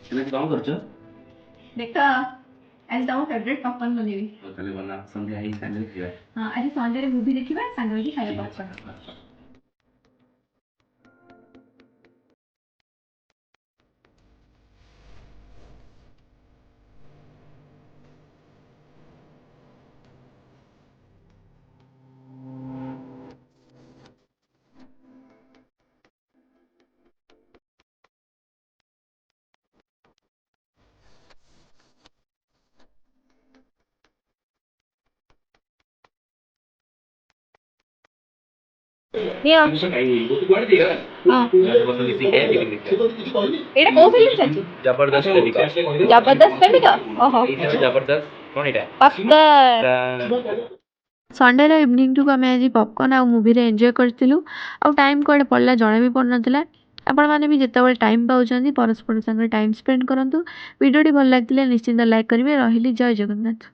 ଏମିତି କଣ କରୁଛ? ଦେଖ ଆଜି ତମ ଫେଭରେଟ୍ ପପକର୍ନ ବନେଇବି। ତାହେଲେ ଭଲ ସନ୍ଧ୍ୟା ହେଇ ସାଙ୍ଗରେ ଯିବା। ହଁ ଆଜି ସନ୍ଡେରେ ମୁଭି ଦେଖିବା ସାଙ୍ଗ ହେଇକି ଖାଇବା ପପକର୍ନ। ନିଅ ହଁ ଏଇଟା କୋଉ ଫିଲ୍ମ ଚାଲିଛି? ଜବରଦସ୍ତ ଟେଲିକା। ଜବରଦସ୍ତ ଟେଲିକା ଓହୋ ଜବରଦସ୍ତ କଣ ଏଇଟା? ପପକର୍ନ। ସଣ୍ଡେର ଇଭିନିଂଟିକୁ ଆମେ ଆଜି ପପକର୍ନ ଆଉ ମୁଭିରେ ଏନ୍ଜୟ କରିଥିଲୁ। ଆଉ ଟାଇମ୍ କୁଆଡ଼େ ପଳେଇଲା ଜଣା ବି ପଡ଼ୁନଥିଲା। ଆପଣମାନେ ବି ଯେତେବେଳେ ଟାଇମ୍ ପାଉଛନ୍ତି ପରସ୍ପର ସାଙ୍ଗରେ ଟାଇମ୍ ସ୍ପେଣ୍ଡ କରନ୍ତୁ। ଭିଡ଼ିଓଟି ଭଲ ଲାଗିଥିଲେ ନିଶ୍ଚିନ୍ତ ଲାଇକ୍ କରିବେ। ରହିଲି, ଜୟ ଜଗନ୍ନାଥ।